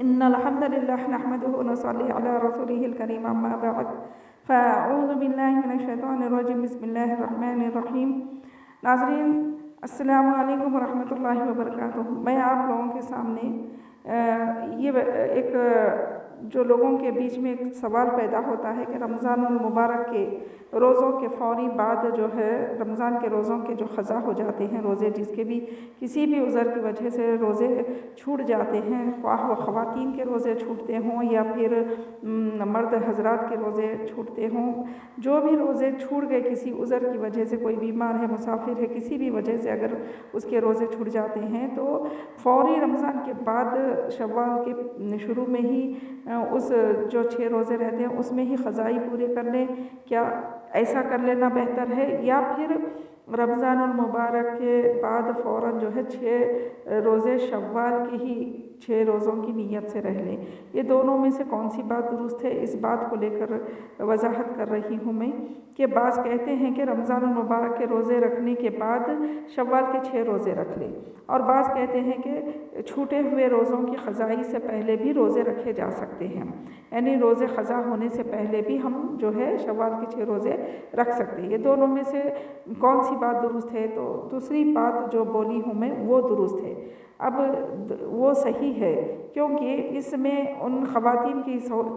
إن الحمد لله نحمده ونصلي على رسوله الكريم أما بعد فأعوذ بالله من الشیطان الرجیم بسم اللہ الرحمن الرحیم۔ ناظرین السلام علیکم ورحمۃ اللہ وبرکاتہ۔ میں آپ لوگوں کے سامنے یہ ایک جو لوگوں کے بیچ میں ایک سوال پیدا ہوتا ہے کہ رمضان المبارک کے روزوں کے فوری بعد جو ہے رمضان کے روزوں کے جو قضا ہو جاتے ہیں روزے، جس کے بھی کسی بھی عذر کی وجہ سے روزے چھوٹ جاتے ہیں، خواہ وہ خواتین کے روزے چھوٹتے ہوں یا پھر مرد حضرات کے روزے چھوٹتے ہوں، جو بھی روزے چھوٹ گئے کسی عذر کی وجہ سے، کوئی بیمار ہے، مسافر ہے، کسی بھی وجہ سے اگر اس کے روزے چھوٹ جاتے ہیں تو فوری رمضان کے بعد شوال کے شروع میں ہی اس جو 6 روزے رہتے ہیں اس میں ہی قضائی پورے کر لیں، کیا ایسا کر لینا بہتر ہے، یا پھر رمضان المبارک کے بعد فوراً جو ہے 6 روزے شوال کے ہی 6 روزوں کی نیت سے رہ لیں؟ یہ دونوں میں سے کون سی بات درست ہے؟ اس بات کو لے کر وضاحت کر رہی ہوں میں کہ بعض کہتے ہیں کہ رمضان المبارک کے روزے رکھنے کے بعد شوال کے 6 روزے رکھ لیں، اور بعض کہتے ہیں کہ چھوٹے ہوئے روزوں کی قضائی سے پہلے بھی روزے رکھے جا سکتے ہیں، یعنی روزے قضا ہونے سے پہلے بھی ہم جو ہے شوال کے 6 روزے رکھ سکتے ہیں۔ یہ دونوں میں سے کون سی بات درست ہے؟ تو دوسری بات جو بولی ہوں میں وہ درست ہے، اب وہ صحیح ہے، کیونکہ اس میں ان خواتین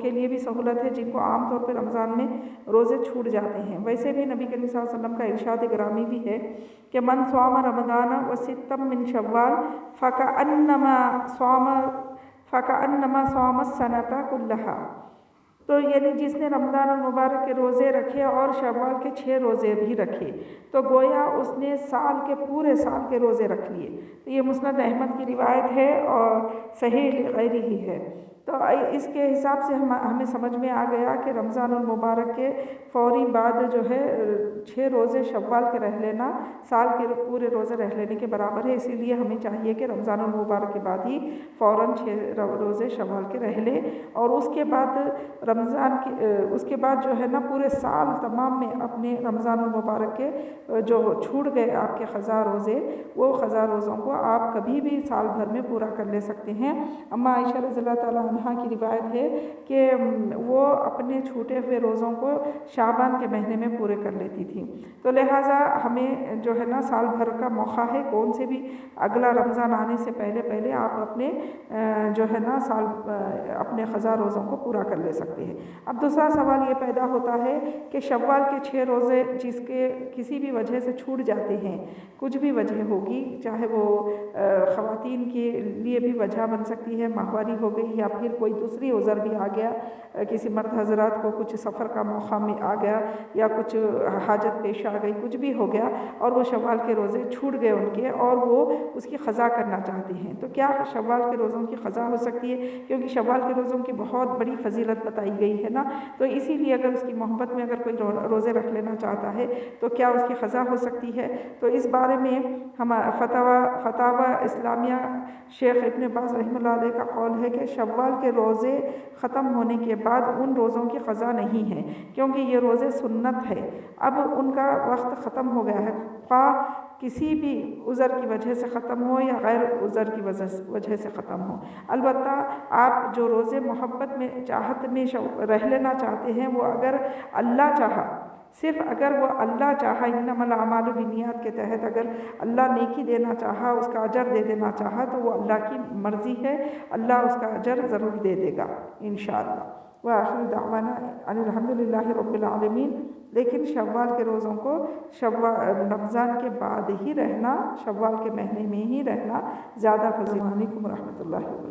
کے لیے بھی سہولت ہے جن کو عام طور پہ رمضان میں روزے چھوٹ جاتے ہیں۔ ویسے بھی نبی کریم صلی اللہ علیہ وسلم کا ارشاد گرامی بھی ہے کہ من صام رمضان وستا من شوال فکأنما صام السنة کلہا، تو یعنی جس نے رمضان المبارک کے روزے رکھے اور شوال کے 6 روزے بھی رکھے تو گویا اس نے پورے سال کے روزے رکھ لیے۔ تو یہ مسند احمد کی روایت ہے اور صحیح غیری ہی ہے۔ تو اس کے حساب سے ہمیں سمجھ میں آ گیا کہ رمضان المبارک کے فوری بعد جو ہے 6 روزے شوال کے رہ لینا سال کے پورے روزے رہ لینے کے برابر ہے، اسی لیے ہمیں چاہیے کہ رمضان المبارک کے بعد ہی فوراً 6 روزے شوال کے رہ لیں، اور اس کے بعد اس کے بعد جو ہے نا پورے سال تمام میں اپنے رمضان المبارک کے جو چھوٹ گئے آپ کے قضا روزے، وہ قضا روزوں کو آپ کبھی بھی سال بھر میں پورا کر لے سکتے ہیں۔ اما عائشہ رضی اللہ تعالیٰ عنہا کی روایت ہے کہ وہ اپنے چھوٹے ہوئے روزوں کو شعبان کے مہینے میں پورے کر لیتی تھی، تو لہٰذا ہمیں جو ہے نا سال بھر کا موقع ہے، کون سے بھی اگلا رمضان آنے سے پہلے آپ اپنے جو ہے نا اپنے قضا روزوں کو پورا کر لے سکتے ہیں۔ اب دوسرا سوال یہ پیدا ہوتا ہے کہ شوال کے 6 روزے جس کے کسی بھی وجہ سے چھوٹ جاتے ہیں، کچھ بھی وجہ ہوگی، چاہے وہ خواتین کے لیے بھی وجہ بن سکتی ہے، ماہواری ہو گئی یا پھر کوئی دوسری عذر بھی آ گیا، کسی مرد حضرات کو کچھ سفر کا موقع میں آ گیا یا کچھ حاجت پیش آ گئی، کچھ بھی ہو گیا اور وہ شوال کے روزے چھوٹ گئے ان کے اور وہ اس کی قضا کرنا چاہتے ہیں، تو کیا شوال کے روزوں کی قضا ہو سکتی ہے؟ کیونکہ شوال کے روزوں کی بہت بڑی فضیلت بتائی گئی ہے نا، تو اسی لیے اگر اس کی محبت میں اگر کوئی روزے رکھ لینا چاہتا ہے تو کیا اس کی قضا ہو سکتی ہے؟ تو اس بارے میں فتاوی اسلامیہ شیخ ابن باز رحمہ اللہ علیہ کا قول ہے کہ شوال کے روزے ختم ہونے کے بعد ان روزوں کی قضا نہیں ہے، کیونکہ یہ روزے سنت ہے، اب ان کا وقت ختم ہو گیا ہے، خواہ کسی بھی عذر کی وجہ سے ختم ہو یا غیر عذر کی وجہ سے ختم ہو۔ البتہ آپ جو روزے محبت میں چاہت میں رہ لینا چاہتے ہیں، وہ اگر اللہ چاہا، صرف اگر وہ اللہ چاہا، انما الاعمال بالنیات کے تحت اگر اللہ نیکی دینا چاہا، اس کا اجر دے دینا چاہا، تو وہ اللہ کی مرضی ہے، اللہ اس کا اجر ضرور دے دے گا انشاءاللہ۔ وآخر دعوانا ان الحمدللہ رب العالمین۔ لیکن شوال کے روزوں کو رمضان کے بعد ہی رہنا، شوال کے مہینے میں ہی رہنا زیادہ فضیلت۔ السلام علیکم ورحمۃ اللہ وبرکاتہ۔